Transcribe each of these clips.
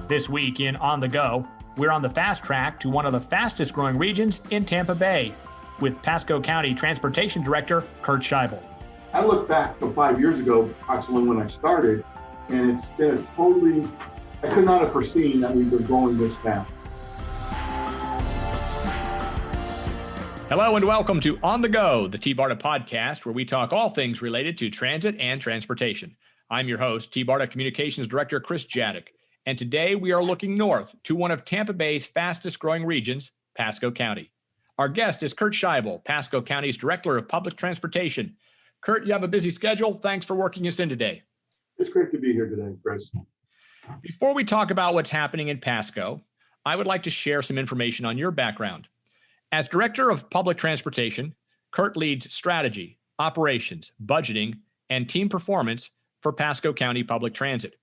This week in On the Go, we're on the fast track to one of the fastest growing regions in Tampa Bay with Pasco County Transportation Director Kurt Scheible. I look back to 5 years ago, approximately when I started, and it's been I could not have foreseen that we were growing this fast. Hello and welcome to On the Go, the T-Barta podcast, where we talk all things related to transit and transportation. I'm your host, T-Barta Communications Director Chris Jadek, and today we are looking north to one of Tampa Bay's fastest growing regions, Pasco County. Our guest is Kurt Scheible, Pasco County's Director of Public Transportation. Kurt, you have a busy schedule. Thanks for working us in today. It's great to be here today, Chris. Before we talk about what's happening in Pasco, I would like to share some information on your background. As Director of Public Transportation, Kurt leads strategy, operations, budgeting, and team performance for Pasco County Public Transit.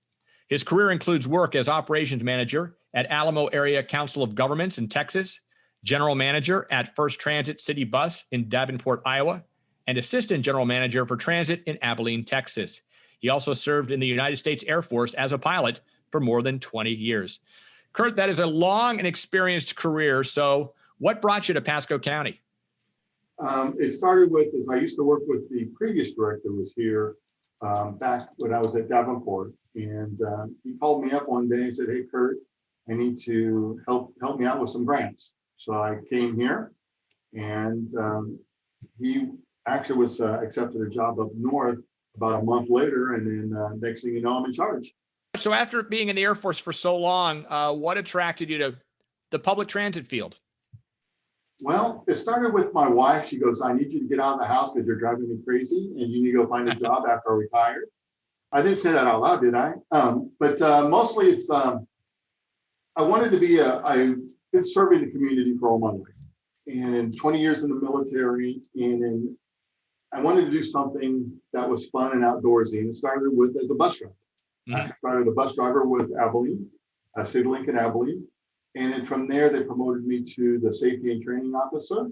His career includes work as operations manager at Alamo Area Council of Governments in Texas, general manager at First Transit City Bus in Davenport, Iowa, and assistant general manager for transit in Abilene, Texas. He also served in the United States Air Force as a pilot for more than 20 years. Kurt, that is a long and experienced career. So what brought you to Pasco County? It started with, as I used to work with the previous director who was here back when I was at Davenport. And he called me up one day and said, "Hey, Kurt, I need to help me out with some grants." So I came here, and he actually was accepted a job up north about a month later. And then next thing you know, I'm in charge. So after being in the Air Force for so long, what attracted you to the public transit field? Well, it started with my wife. She goes, "I need you to get out of the house because you're driving me crazy and you need to go find a job after I retire." I didn't say that out loud, did I? But mostly it's, I wanted to be I've been serving the community for all my life and 20 years in the military. And I wanted to do something that was fun and outdoorsy. And it started with as a bus driver. I started a bus driver with Abilene, City Lincoln Abilene. And then from there, they promoted me to the safety and training officer.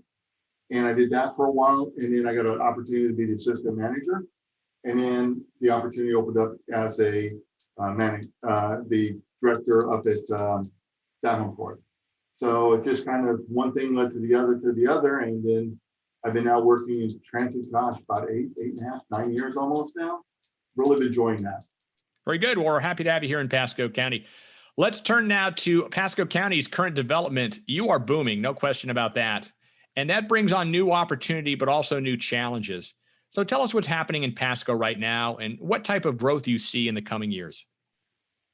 And I did that for a while. And then I got an opportunity to be the assistant manager. And then the opportunity opened up as the director up at Davenport. So it just kind of one thing led to the other. And then I've been out working in transit, about 8.5, 9 years almost now. Really been enjoying that. Very good. Well, we're happy to have you here in Pasco County. Let's turn now to Pasco County's current development. You are booming, no question about that. And that brings on new opportunity, but also new challenges. So tell us what's happening in Pasco right now and what type of growth you see in the coming years.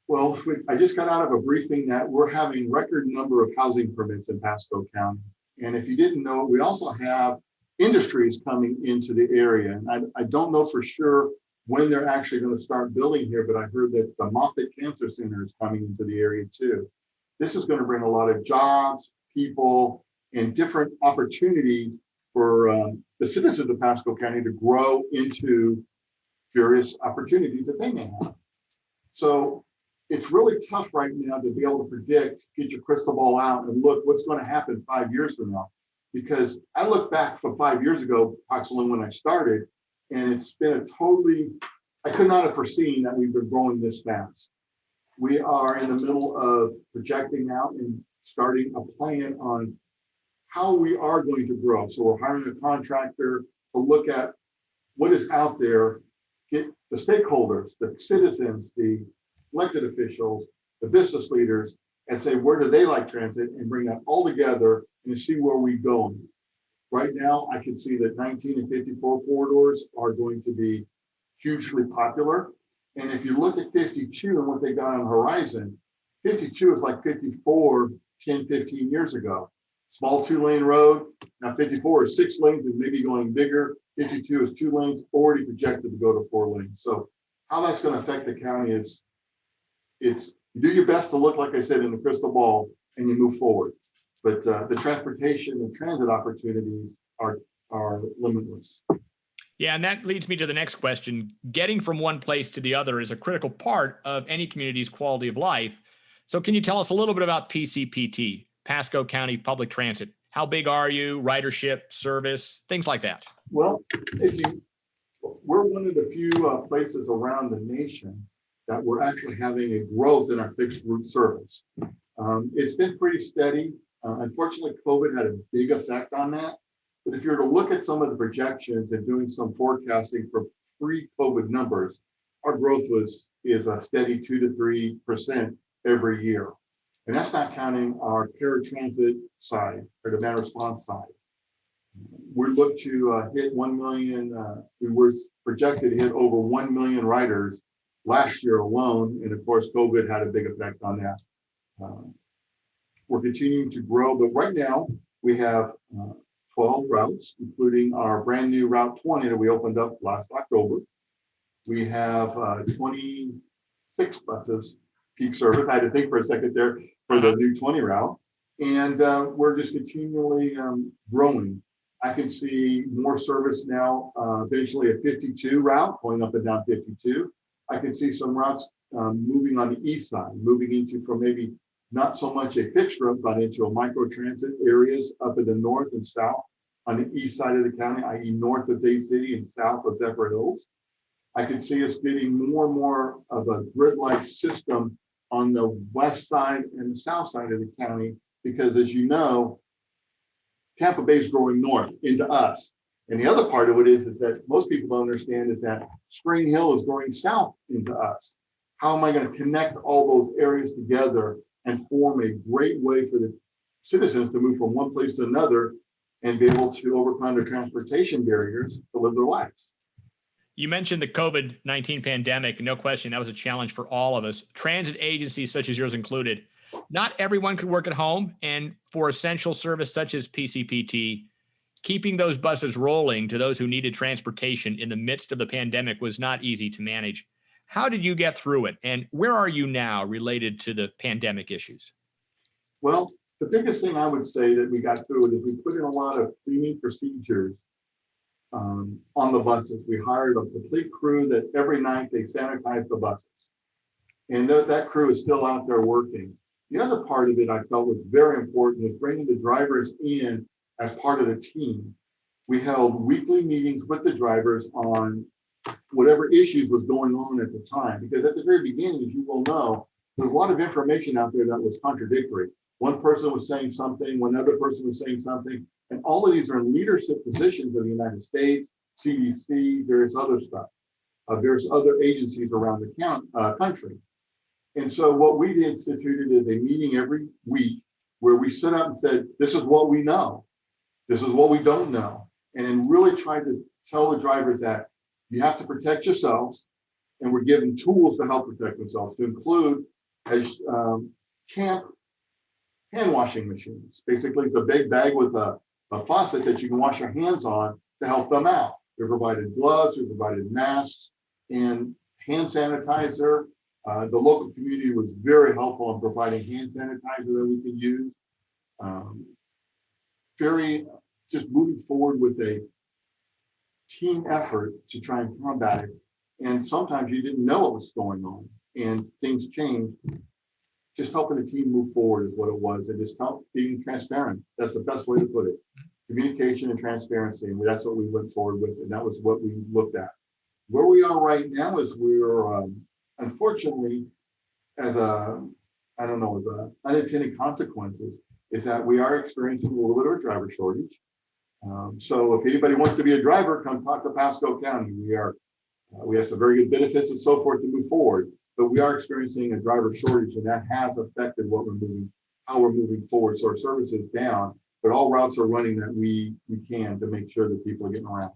Well, I just got out of a briefing that we're having record number of housing permits in Pasco County. And if you didn't know, we also have industries coming into the area. And I don't know for sure when they're actually going to start building here, but I heard that the Moffitt Cancer Center is coming into the area too. This is going to bring a lot of jobs, people, and different opportunities for the citizens of Pasco County to grow into various opportunities that they may have. So it's really tough right now to be able to predict, get your crystal ball out and look what's going to happen 5 years from now. Because I look back from 5 years ago, approximately when I started, and it's been I could not have foreseen that we've been growing this fast. We are in the middle of projecting out and starting a plan on how we are going to grow. So we're hiring a contractor to look at what is out there, get the stakeholders, the citizens, the elected officials, the business leaders, and say, where do they like transit, and bring that all together and see where we go. Right now, I can see that 19 and 54 corridors are going to be hugely popular. And if you look at 52 and what they got on the horizon, 52 is like 54, 10, 15 years ago. Small 2-lane road. Now 54 is 6 lanes and maybe going bigger. 52 is 2 lanes, already projected to go to 4 lanes. So how that's going to affect the county is, you do your best to look, like I said, in the crystal ball and you move forward. But the transportation and transit opportunities are limitless. Yeah, and that leads me to the next question. Getting from one place to the other is a critical part of any community's quality of life. So can you tell us a little bit about PCPT, Pasco County Public Transit? How big are you, ridership, service, things like that? Well, we're one of the few places around the nation that we're actually having a growth in our fixed route service. It's been pretty steady. Unfortunately, COVID had a big effect on that. But if you were to look at some of the projections and doing some forecasting for pre-COVID numbers, our growth is a steady 2 to 3% every year. And that's not counting our paratransit side or demand response side. We look to hit 1 million, we were projected to hit over 1 million riders last year alone. And of course, COVID had a big effect on that. We're continuing to grow, but right now we have 12 routes, including our brand new Route 20 that we opened up last October. We have 26 buses peak service. I had to think for a second there for the new 20 route. And we're just continually growing. I can see more service now, eventually a 52 route going up and down 52. I can see some routes moving on the east side, moving into from maybe not so much a fixed route, but into a micro transit areas up in the north and south on the east side of the county, i.e. north of Dade City and south of Zephyr Hills. I can see us getting more and more of a grid-like system on the west side and the south side of the county, because as you know, Tampa Bay is growing north into us. And the other part of it is that most people don't understand is that Spring Hill is growing south into us. How am I going to connect all those areas together and form a great way for the citizens to move from one place to another and be able to overcome their transportation barriers to live their lives? You mentioned the COVID-19 pandemic. No question, that was a challenge for all of us. Transit agencies such as yours included. Not everyone could work at home. And for essential service such as PCPT, keeping those buses rolling to those who needed transportation in the midst of the pandemic was not easy to manage. How did you get through it? And where are you now related to the pandemic issues? Well, the biggest thing I would say that we got through it is we put in a lot of cleaning procedures on the buses. We hired a complete crew that every night they sanitize the buses. And that crew is still out there working. The other part of it I felt was very important was bringing the drivers in as part of the team. We held weekly meetings with the drivers on whatever issues was going on at the time. Because at the very beginning, as you will know, there's a lot of information out there that was contradictory. One person was saying something, one other person was saying something. And all of these are in leadership positions of the United States, CDC, various other stuff, various other agencies around the country. And so what we instituted is a meeting every week where we sit up and said, this is what we know. This is what we don't know. And then really try to tell the drivers that you have to protect yourselves. And we're given tools to help protect themselves, to include as camp hand washing machines. Basically, it's a big bag with a faucet that you can wash your hands on to help them out. They provided gloves, we provided masks and hand sanitizer. The local community was very helpful in providing hand sanitizer that we can use. Very just moving forward with a team effort to try and combat it. And sometimes you didn't know what was going on and things changed. Just helping the team move forward is what it was. And just being transparent. That's the best way to put it. Communication and transparency. And that's what we went forward with. And that was what we looked at. Where we are right now is we're unfortunately, as unintended consequences, is that we are experiencing a little bit of a driver shortage. So if anybody wants to be a driver, come talk to Pasco County. We have some very good benefits and so forth to move forward, but we are experiencing a driver shortage, and that has affected how we're moving forward. So our service is down, but all routes are running that we can to make sure that people are getting around.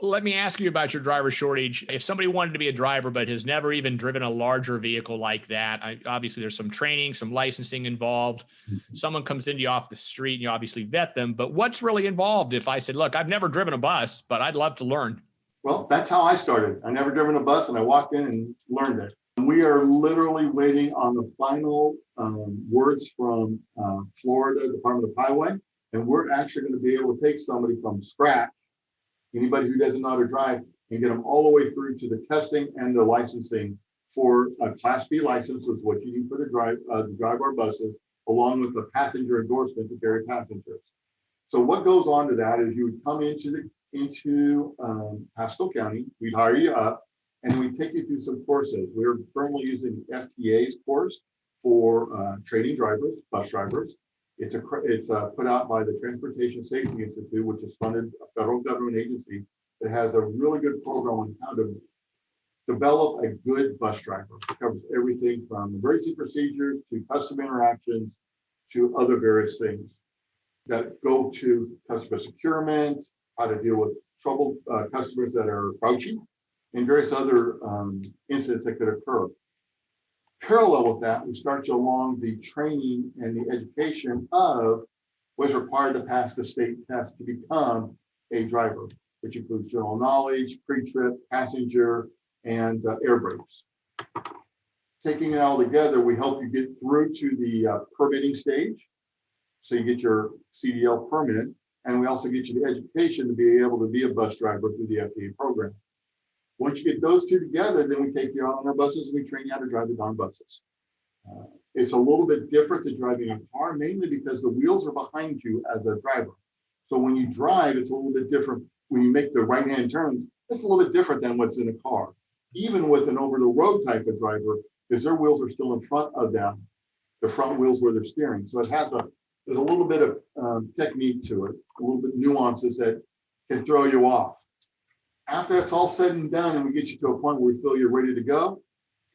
Let me ask you about your driver shortage. If somebody wanted to be a driver but has never even driven a larger vehicle like that, obviously there's some training, some licensing involved. Mm-hmm. Someone comes into you off the street and you obviously vet them, but what's really involved? If I said, look, I've never driven a bus, but I'd love to learn. Well, that's how I started. I never driven a bus and I walked in and learned it. We are literally waiting on the final words from Florida Department of Highway, and we're actually going to be able to take somebody from scratch, anybody who doesn't know how to drive, and get them all the way through to the testing and the licensing for a Class B license, is what you need for to drive our buses, along with a passenger endorsement to carry passengers. So what goes on to that is you would come into Pasco County, we'd hire you up, And we take you through some courses. We're currently using FTA's course for training drivers, bus drivers. It's put out by the Transportation Safety Institute, which is funded a federal government agency that has a really good program on how to develop a good bus driver. It covers everything from emergency procedures to customer interactions to other various things that go to customer securement, how to deal with troubled customers that are grouchy, and various other incidents that could occur. Parallel with that, we start you along the training and the education of what's required to pass the state test to become a driver, which includes general knowledge, pre-trip, passenger, and air brakes. Taking it all together, we help you get through to the permitting stage. So you get your CDL permit, and we also get you the education to be able to be a bus driver through the FTA program. Once you get those two together, then we take you out on our buses and we train you how to drive the darn buses. It's a little bit different than driving a car, mainly because the wheels are behind you as a driver. So when you drive, it's a little bit different. When you make the right-hand turns, it's a little bit different than what's in a car. Even with an over-the-road type of driver, because their wheels are still in front of them, the front wheels where they're steering. So there's a little bit of technique to it, a little bit nuances that can throw you off. After that's all said and done, and we get you to a point where we feel you're ready to go,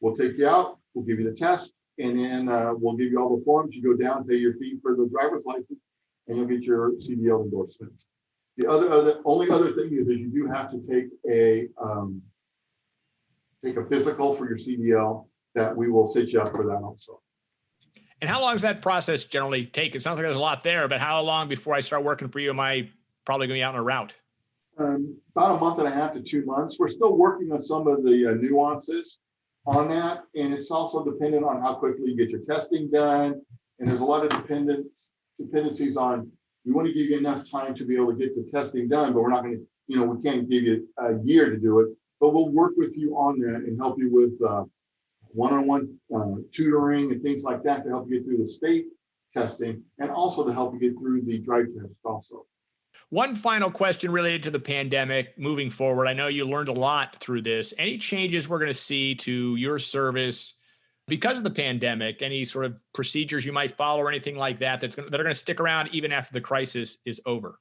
we'll take you out, we'll give you the test, and then we'll give you all the forms. You go down, pay your fee for the driver's license, and you'll get your CDL endorsement. The only other thing is you do have to take a physical for your CDL that we will set you up for that also. And how long does that process generally take? It sounds like there's a lot there, but how long before I start working for you am I probably going to be out on a route? About a month and a half to 2 months. We're still working on some of the nuances on that, and it's also dependent on how quickly you get your testing done. And there's a lot of dependencies on, we want to give you enough time to be able to get the testing done, but we're not going to, we can't give you a year to do it, but we'll work with you on that and help you with one-on-one tutoring and things like that to help you get through the state testing and also to help you get through the drive test also. One final question related to the pandemic moving forward. I know you learned a lot through this. Any changes we're going to see to your service because of the pandemic? Any sort of procedures you might follow or anything like that that are going to stick around even after the crisis is over?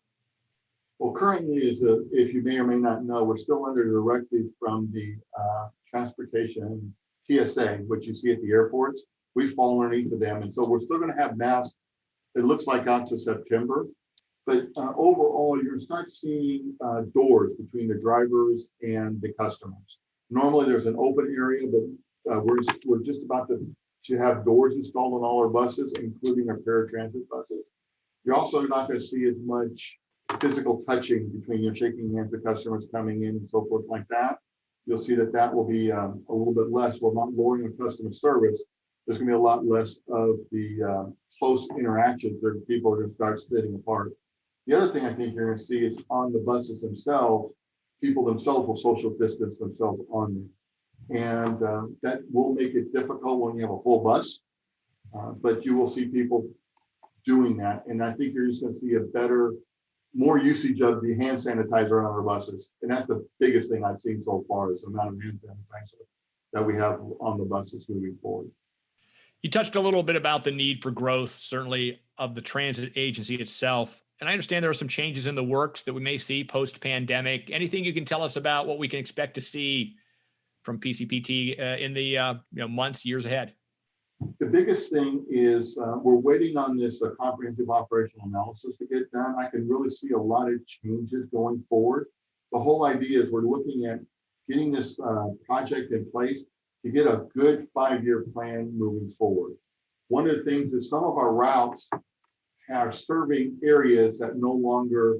Well, currently, if you may or may not know, we're still under directive from the transportation TSA, which you see at the airports. We fall underneath of them, and so we're still going to have masks. It looks like out to September. But overall, you're going to start seeing doors between the drivers and the customers. Normally, there's an open area, but we're just about to have doors installed on all our buses, including our paratransit buses. You're also not going to see as much physical touching between you shaking hands with customers coming in and so forth like that. You'll see that will be a little bit less. While not lowering the customer service, there's going to be a lot less of the close interactions where people are going to start sitting apart. The other thing I think you're going to see is on the buses themselves, people themselves will social distance themselves on them. And that will make it difficult when you have a full bus, but you will see people doing that. And I think you're just going to see more usage of the hand sanitizer on our buses. And that's the biggest thing I've seen so far is the amount of hand sanitizer that we have on the buses moving forward. You touched a little bit about the need for growth, certainly of the transit agency itself. And I understand there are some changes in the works that we may see post-pandemic. Anything you can tell us about what we can expect to see from PCPT in the months, years ahead? The biggest thing is we're waiting on this comprehensive operational analysis to get done. I can really see a lot of changes going forward. The whole idea is we're looking at getting this project in place to get a good 5-year plan moving forward. One of the things is some of our routes are serving areas that no longer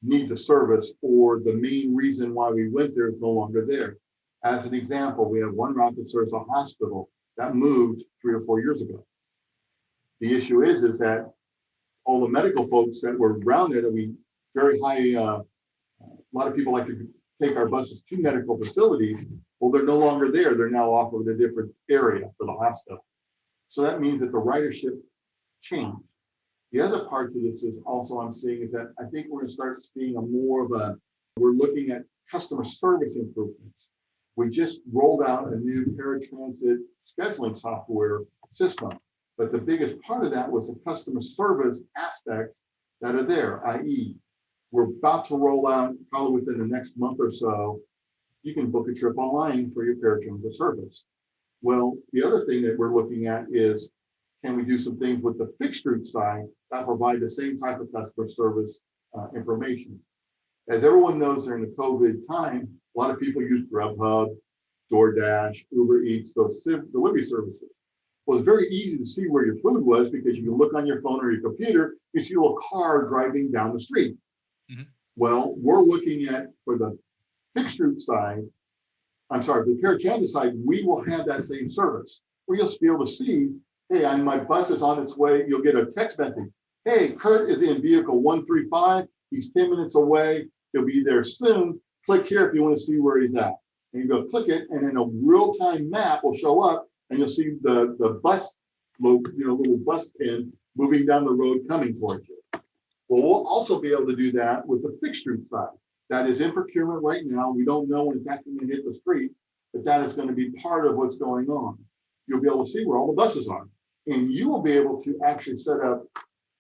need the service, or the main reason why we went there is no longer there. As an example, we have one route that serves a hospital that moved 3 or 4 years ago. The issue is that all the medical folks that were around there that we very high, a lot of people like to take our buses to medical facilities. Well, they're no longer there. They're now off of a different area for the hospital. So that means that the ridership changed. The other part to this is also I'm seeing is that I think we're going to start seeing we're looking at customer service improvements. We just rolled out a new paratransit scheduling software system. But the biggest part of that was the customer service aspects that are there, i.e., we're about to roll out, probably within the next month or so, you can book a trip online for your paratransit service. Well, the other thing that we're looking at is, can we do some things with the fixed route side that provide the same type of customer service information? As everyone knows, during the COVID time, a lot of people use Grubhub, DoorDash, Uber Eats, those delivery services. Well, it's very easy to see where your food was because you can look on your phone or your computer, you see a little car driving down the street. Mm-hmm. Well, we're looking at, for the fixed route side, the paratransit side, we will have that same service where you'll be able to see, hey, my bus is on its way. You'll get a text message. Hey, Kurt is in vehicle 135. He's 10 minutes away. He'll be there soon. Click here if you want to see where he's at. And you go click it, and then a real-time map will show up, and you'll see the bus, little bus pin moving down the road coming towards you. Well, we'll also be able to do that with the fixed route side. That is in procurement right now. We don't know when it's actually going to hit the street, but that is going to be part of what's going on. You'll be able to see where all the buses are, and you will be able to actually set up,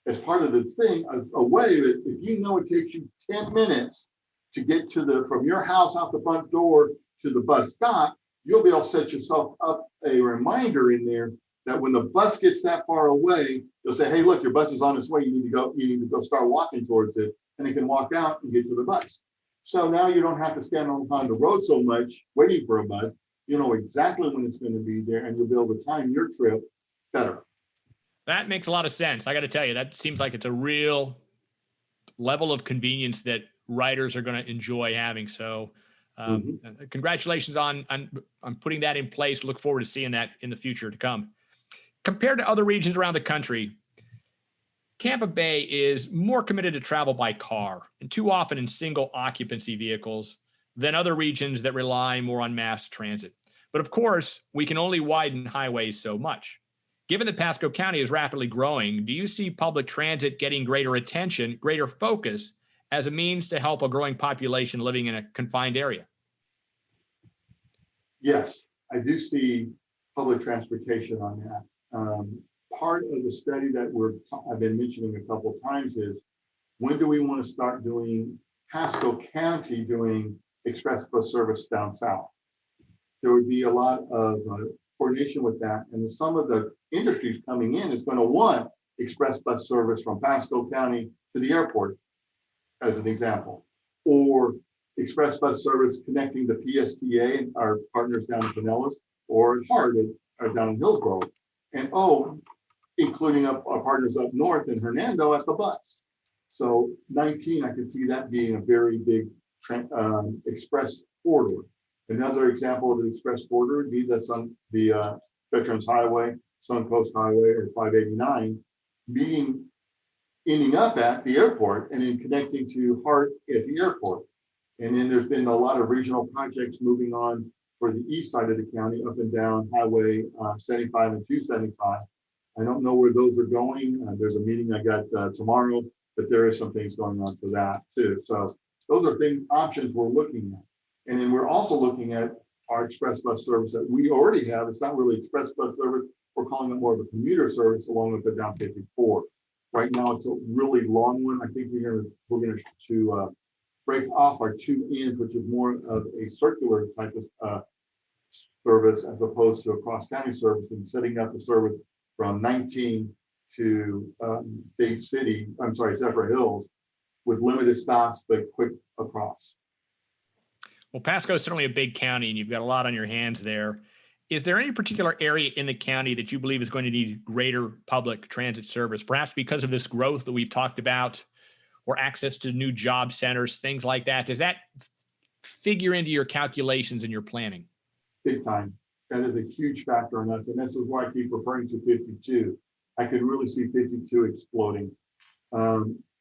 as part of the thing, a way that if you know it takes you 10 minutes to get to from your house out the front door to the bus stop, you'll be able to set yourself up a reminder in there that when the bus gets that far away, you'll say, hey, look, your bus is on its way. You need to go start walking towards it, and it can walk out and get to the bus. So now you don't have to stand on the road so much waiting for a bus. You know exactly when it's going to be there, and you'll be able to time your trip better. That makes a lot of sense. I got to tell you, that seems like it's a real level of convenience that riders are going to enjoy having. So congratulations on putting that in place. Look forward to seeing that in the future to come. Compared to other regions around the country, Tampa Bay is more committed to travel by car, and too often in single occupancy vehicles, than other regions that rely more on mass transit. But of course, we can only widen highways so much. Given that Pasco County is rapidly growing, do you see public transit getting greater attention, greater focus as a means to help a growing population living in a confined area? Yes, I do see public transportation on that. Part of the study that I've been mentioning a couple of times is, when do we want to start doing Pasco County doing express bus service down south? There would be a lot of coordination with that, and some of the industries coming in is going to want express bus service from Pasco County to the airport, as an example, or express bus service connecting the PSTA and our partners down in Pinellas or Harvard or down in Hillsborough, and including our partners up north in Hernando at the bus. So 19, I can see that being a very big express corridor. Another example of the express corridor would be the Veterans Highway, Suncoast Highway, or 589, ending up at the airport and then connecting to Hart at the airport. And then there's been a lot of regional projects moving on for the east side of the county, up and down Highway 75 and 275. I don't know where those are going. There's a meeting I got tomorrow, but there is some things going on for that too. So those are options we're looking at. And then we're also looking at our express bus service that we already have. It's not really express bus service. We're calling it more of a commuter service along with the down 54. Right now, it's a really long one. I think we're going to break off our two ends, which is more of a circular type of service as opposed to a cross-county service, and setting up the service from 19 to Zephyr Hills with limited stops, but quick across. Well, Pasco is certainly a big county, and you've got a lot on your hands there. Is there any particular area in the county that you believe is going to need greater public transit service, perhaps because of this growth that we've talked about, or access to new job centers, things like that? Does that figure into your calculations and your planning? Big time. That is a huge factor in us, and this is why I keep referring to 52. I could really see 52 exploding.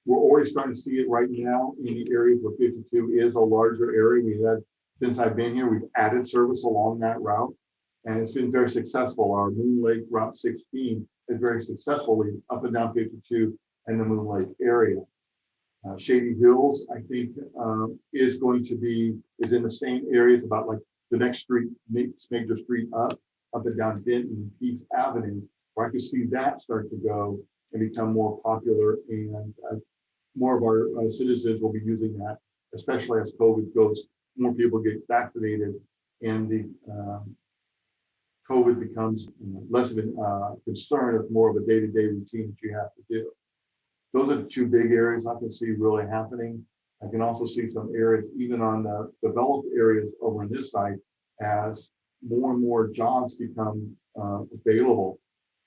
We're already starting to see it right now in the areas where 52 is a larger area. Since I've been here, we've added service along that route, and it's been very successful. Our Moon Lake Route 16 is very successfully up and down 52 and the Moon Lake area. Shady Hills, I think, is in the same areas, about like the next street, next major street up and down Denton, Peace Avenue, where I could see that start to go and become more popular. And more of our citizens will be using that, especially as COVID goes, more people get vaccinated and the COVID becomes less of a concern. It's more of a day-to-day routine that you have to do. Those are the two big areas I can see really happening. I can also see some areas, even on the developed areas over on this side, as more and more jobs become available,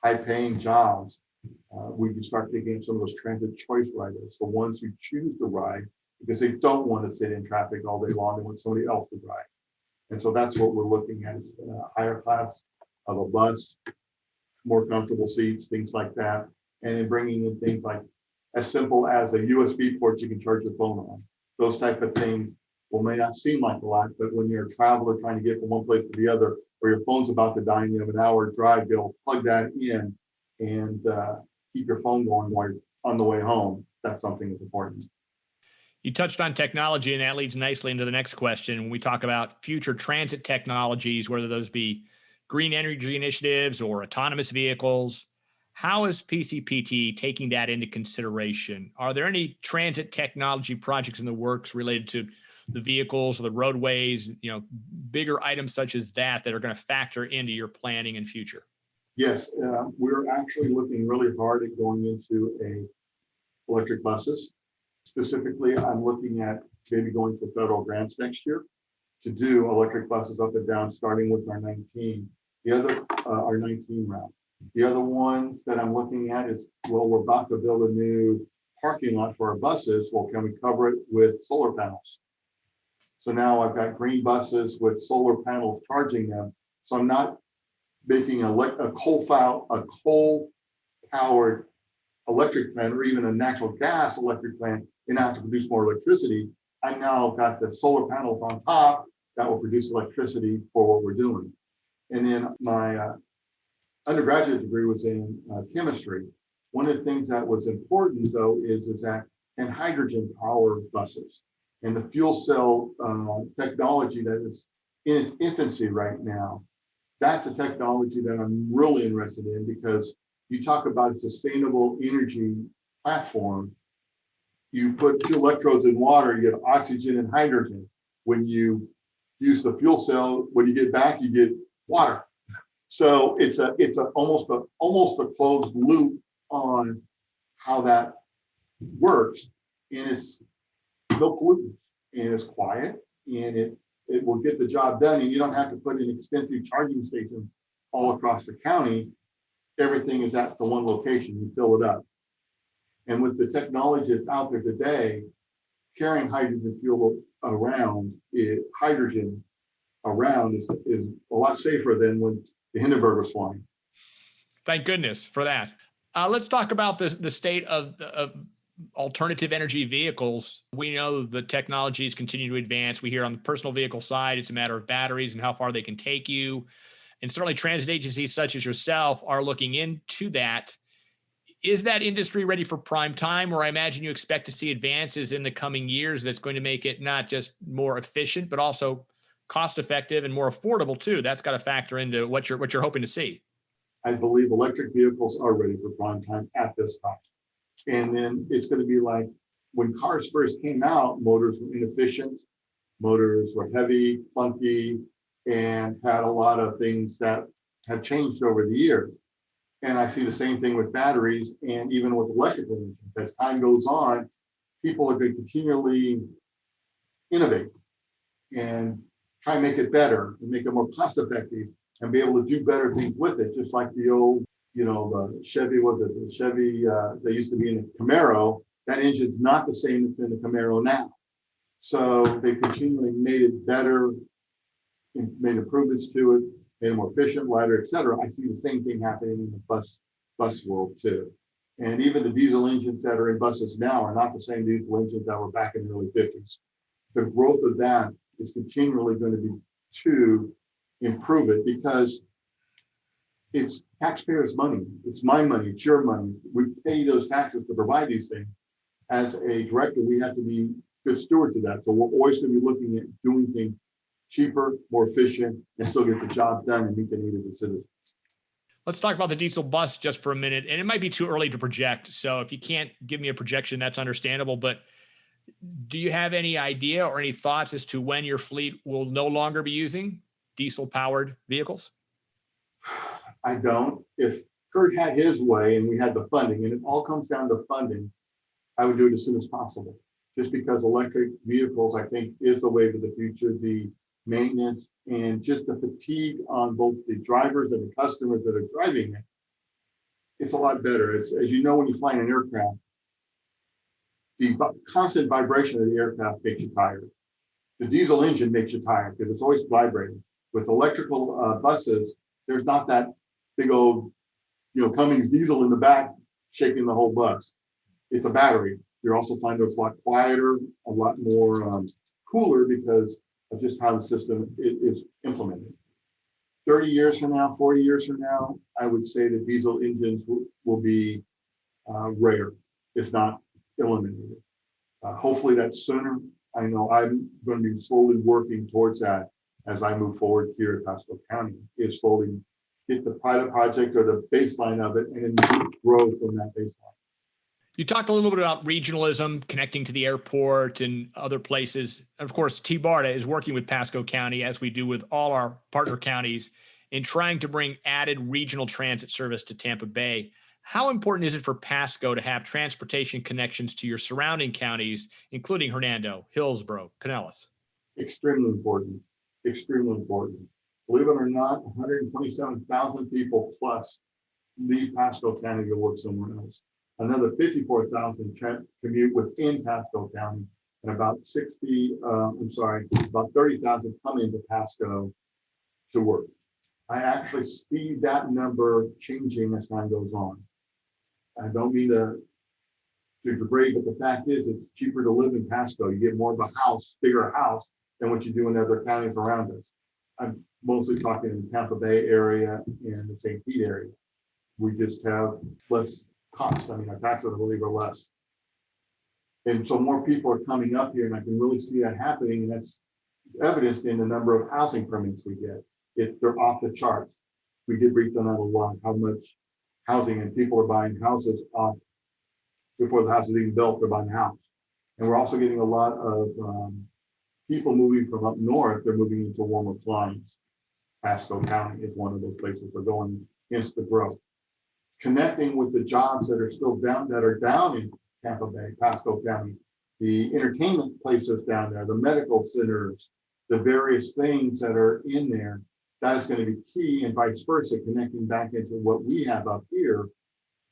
high-paying jobs. We can start thinking of some of those transit choice riders, the ones who choose to ride because they don't want to sit in traffic all day long and want somebody else to ride. And so that's what we're looking at, is a higher class of a bus, more comfortable seats, things like that. And then bringing in things like as simple as a USB port you can charge your phone on. Those type of things may not seem like a lot, but when you're a traveler trying to get from one place to the other, or your phone's about to die and you have an hour drive, you'll plug that in and keep your phone going while you're on the way home. That's something that's important. You touched on technology, and that leads nicely into the next question. When we talk about future transit technologies, whether those be green energy initiatives or autonomous vehicles, how is PCPT taking that into consideration? Are there any transit technology projects in the works related to the vehicles or the roadways, bigger items such as that are going to factor into your planning and future? Yes, we're actually looking really hard at going into electric buses. Specifically, I'm looking at maybe going for federal grants next year to do electric buses up and down, starting with our 19. Our 19 route. The other one that I'm looking at is, we're about to build a new parking lot for our buses. Well, can we cover it with solar panels? So now I've got green buses with solar panels charging them. So I'm not making a coal-powered electric plant or even a natural gas electric plant and have to produce more electricity. I now got the solar panels on top that will produce electricity for what we're doing. And then my undergraduate degree was in chemistry. One of the things that was important, though, is that and hydrogen power buses and the fuel cell technology that is in its infancy right now. That's a technology that I'm really interested in, because you talk about a sustainable energy platform. You put two electrodes in water, you get oxygen and hydrogen. When you use the fuel cell, when you get back, you get water. So it's almost a closed loop on how that works, and it's no pollutants, and it's quiet, and it will get the job done, and you don't have to put in expensive charging stations all across the county. Everything is at the one location. You fill it up, and with the technology that's out there today, carrying hydrogen fuel around, hydrogen around is a lot safer than when the Hindenburg was flying. Thank goodness for that. Let's talk about the state of alternative energy vehicles. We know the technologies continue to advance. We hear on the personal vehicle side, it's a matter of batteries and how far they can take you. And certainly transit agencies such as yourself are looking into that. Is that industry ready for prime time, or I imagine you expect to see advances in the coming years that's going to make it not just more efficient, but also cost effective and more affordable too? That's got to factor into what you're hoping to see. I believe electric vehicles are ready for prime time at this time. And then it's going to be like when cars first came out, motors were inefficient, motors were heavy, funky, and had a lot of things that have changed over the years. And I see the same thing with batteries and even with electrical engines. As time goes on, people are going to continually innovate and try and make it better and make it more cost effective and be able to do better things with it. Just like the old, the Chevy, that used to be in a Camaro. That engine's not the same that's in the Camaro now. So they continually made it better, made improvements to it, made it more efficient, lighter, et cetera. I see the same thing happening in the bus world too. And even the diesel engines that are in buses now are not the same diesel engines that were back in the early 50s. The growth of that is continually going to be to improve it, because it's taxpayers' money. It's my money. It's your money. We pay those taxes to provide these things. As a director, we have to be good stewards of that. So we're always going to be looking at doing things cheaper, more efficient, and still get the job done and meet the need of the citizens. Let's talk about the diesel bus just for a minute. And it might be too early to project. So if you can't give me a projection, that's understandable. But do you have any idea or any thoughts as to when your fleet will no longer be using diesel powered vehicles? I don't. If Kurt had his way and we had the funding, and it all comes down to funding, I would do it as soon as possible. Just because electric vehicles, I think, is the wave of the future. The maintenance and just the fatigue on both the drivers and the customers that are driving it, it's a lot better. It's, as you know, when you fly in an aircraft, the constant vibration of the aircraft makes you tired. The diesel engine makes you tired because it's always vibrating. With electrical buses, there's not that big old, Cummins diesel in the back shaking the whole bus. It's a battery. You're also finding it's a lot quieter, a lot more cooler because of just how the system is implemented. 30 years from now, 40 years from now, I would say that diesel engines will be rare, if not eliminated. Hopefully that's sooner. I know I'm going to be slowly working towards that as I move forward here at Pasco County, is slowly get the pilot project or the baseline of it and then grow from that baseline. You talked a little bit about regionalism, connecting to the airport and other places. Of course, T-BARTA is working with Pasco County, as we do with all our partner counties, in trying to bring added regional transit service to Tampa Bay. How important is it for Pasco to have transportation connections to your surrounding counties, including Hernando, Hillsborough, Pinellas? Extremely important. Extremely important. Believe it or not, 127,000 people plus leave Pasco County to work somewhere else. Another 54,000 commute within Pasco County, and about 30,000 come into Pasco to work. I actually see that number changing as time goes on. I don't mean to degrade, but the fact is it's cheaper to live in Pasco. You get more of a house, bigger house than what you do in other counties around us. I'm mostly talking in the Tampa Bay area and the St. Pete area. We just have less cost. I mean, our taxes, I believe, are less. And so more people are coming up here, and I can really see that happening. And that's evidenced in the number of housing permits we get. They're off the charts. We did brief on that a lot, how much housing, and people are buying houses off before the house is even built, they're buying a house. And we're also getting a lot of people moving from up north, they're moving into warmer climes. Pasco County is one of those places they're going against the growth. Connecting with the jobs that are still down in Tampa Bay, Pasco County, the entertainment places down there, the medical centers, the various things that are in there, that is going to be key, and vice versa, connecting back into what we have up here.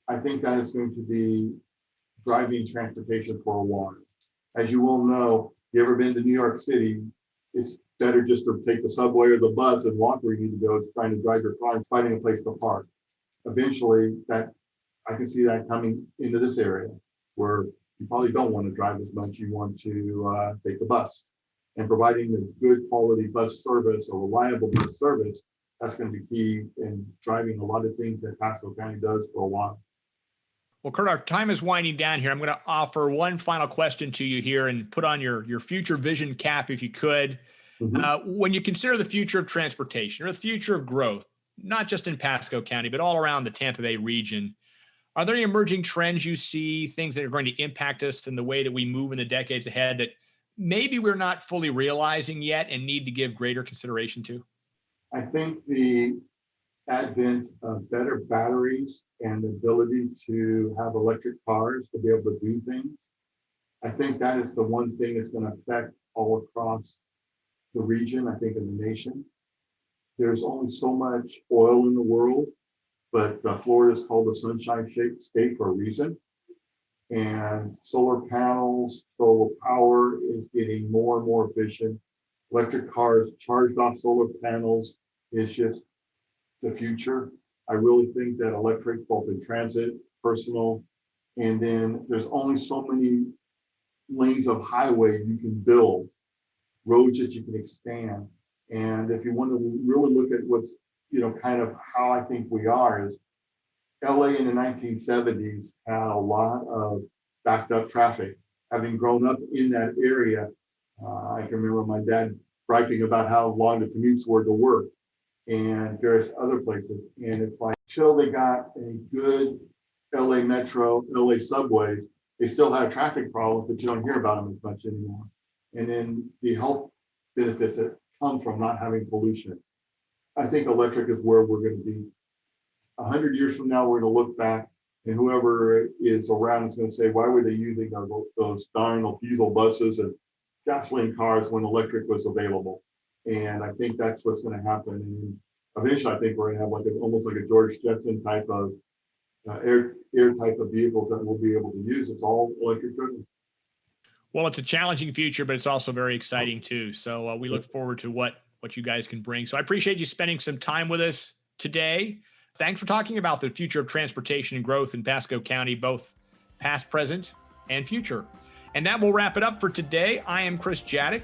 I think that is going to be driving transportation for a while. As you all know, you ever been to New York City, it's better just to take the subway or the bus and walk where you need to go, trying to drive your car and finding a place to park. Eventually, that I can see that coming into this area where you probably don't want to drive as much. You want to take the bus, and providing a good quality bus service, a reliable bus service, that's going to be key in driving a lot of things that Pasco County does for a while. Well, Kurt, our time is winding down here. I'm going to offer one final question to you here and put on your future vision cap, if you could. When you consider the future of transportation or the future of growth, not just in Pasco County, but all around the Tampa Bay region, are there any emerging trends you see, things that are going to impact us in the way that we move in the decades ahead that maybe we're not fully realizing yet and need to give greater consideration to? I think the advent of better batteries and the ability to have electric cars to be able to do things, I think that is the one thing that's going to affect all across the region, I think in the nation. There's only so much oil in the world, but Florida is called the Sunshine State for a reason. And solar panels, solar power is getting more and more efficient. Electric cars charged off solar panels is just the future. I really think that electric, both in transit, personal, and then there's only so many lanes of highway you can build, roads that you can expand. And if you want to really look at what's, kind of how I think we are is LA in the 1970s had a lot of backed up traffic. Having grown up in that area, I can remember my dad griping about how long the commutes were to work and various other places. And it's like, until they got a good LA Metro, LA subways, they still have traffic problems, but you don't hear about them as much anymore. And then the health benefits that come from not having pollution. I think electric is where we're going to be. 100 years from now, we're going to look back, and whoever is around is going to say, why were they using those darn diesel buses and gasoline cars when electric was available? And I think that's what's going to happen. And eventually, I think we're going to have almost like a George Jetson type of air type of vehicles that we'll be able to use. It's all electric driven. Well, it's a challenging future, but it's also very exciting too. So we look forward to what you guys can bring. So I appreciate you spending some time with us today. Thanks for talking about the future of transportation and growth in Pasco County, both past, present, and future. And that will wrap it up for today. I am Chris Jadek,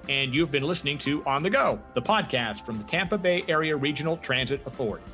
and you've been listening to On the Go, the podcast from the Tampa Bay Area Regional Transit Authority.